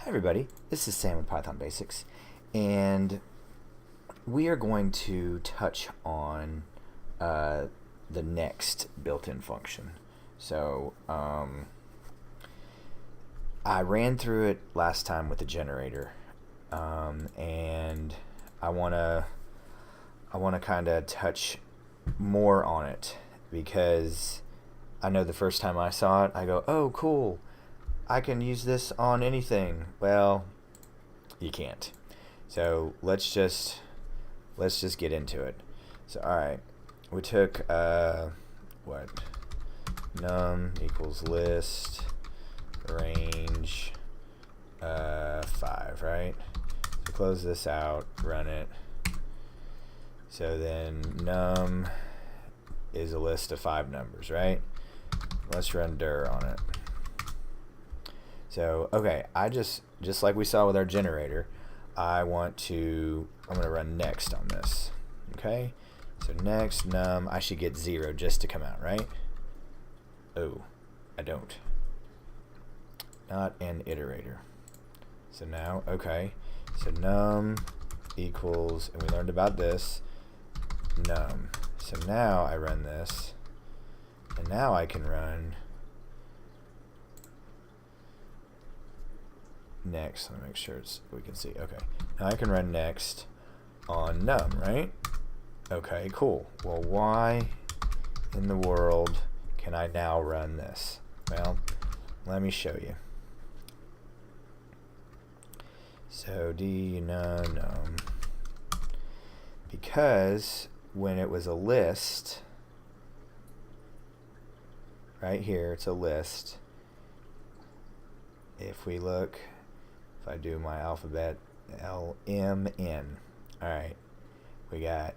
Hi everybody, this is Sam with Python Basics, and we are going to touch on the next built-in function. So I ran through it last time with the generator, and I wanna kind of touch more on it because I know the first time I saw it, I go, oh cool, I can use this on anything. Well, you can't. So let's just get into it. So all right, we took what, num equals list range 5, right? So close this out, run it. So then num is a list of 5 numbers, right? Let's run dir on it. So, okay, I just like we saw with our generator, I'm going to run next on this. Okay, so next num, I should get 0 just to come out, right? Oh, I don't. Not an iterator. So now, okay, so num equals, and we learned about this, num. So now I run this, and now I can run next. Let me make sure we can see. Okay, now I can run next on num, right? Okay, cool. Well, why in the world can I now run this? Well, let me show you. So num, because when it was a list, right here, it's a list. If we look, if I do my alphabet, LMN, all right, we got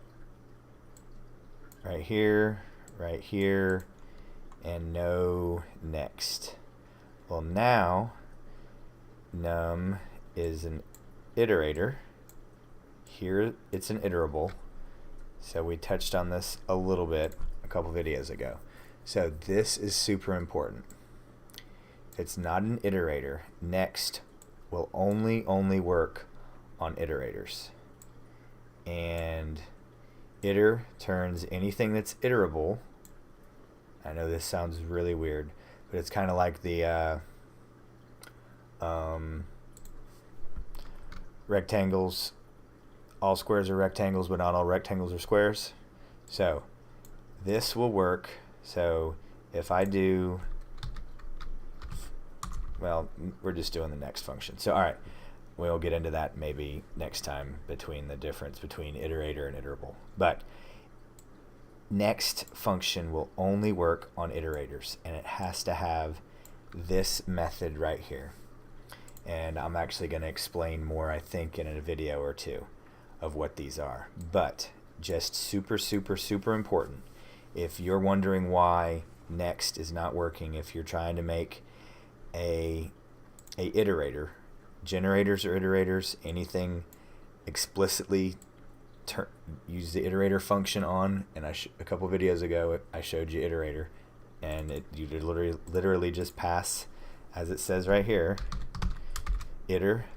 right here, and no next. Well, now num is an iterator. Here it's an iterable. So we touched on this a little bit a couple videos ago. So this is super important. It's not an iterator. Next will only work on iterators. And iter turns anything that's iterable. I know this sounds really weird, but it's kind of like the rectangles. All squares are rectangles, but not all rectangles are squares. So this will work. So if I do, well, we're just doing the next function. So all right, we'll get into that maybe next time, between the difference between iterator and iterable. But next function will only work on iterators, and it has to have this method right here. And I'm actually going to explain more, I think, in a video or two of what these are. But just super important. If you're wondering why next is not working, if you're trying to make a iterator, generators or iterators, anything explicitly use the iterator function on, and a couple videos ago I showed you iterator, and you literally just pass, as it says right here,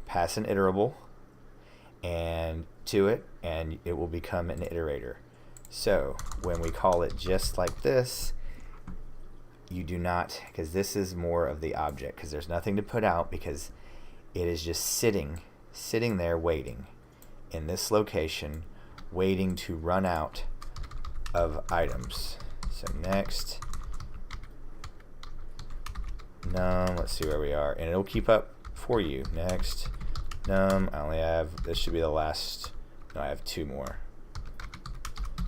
pass an iterable and to it, and it will become an iterator. So when we call it just like this, you do not, because this is more of the object, because there's nothing to put out, because it is just sitting there waiting in this location, waiting to run out of items. So next num, let's see where we are, and it'll keep up for you. Next num, I only have, this should be the last, no, I have 2 more.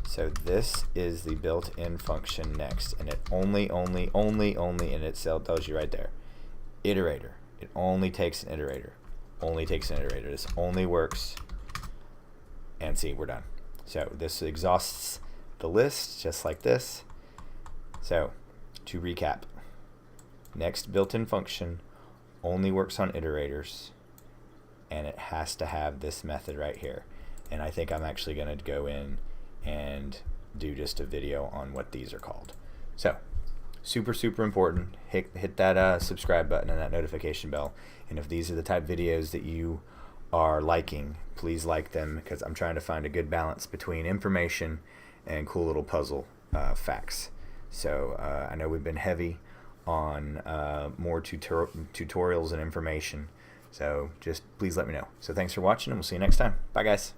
So this is the built-in function next, and it only, and it tells you right there, iterator. It only takes an iterator. This only works, and see, we're done. So this exhausts the list just like this. So to recap, next built-in function only works on iterators, and it has to have this method right here. And I think I'm actually going to go in and do just a video on what these are called. So super, super important. Hit that subscribe button and that notification bell. And if these are the type of videos that you are liking, please like them, because I'm trying to find a good balance between information and cool little puzzle facts. So I know we've been heavy on more tutorials and information. So just please let me know. So thanks for watching, and we'll see you next time. Bye, guys.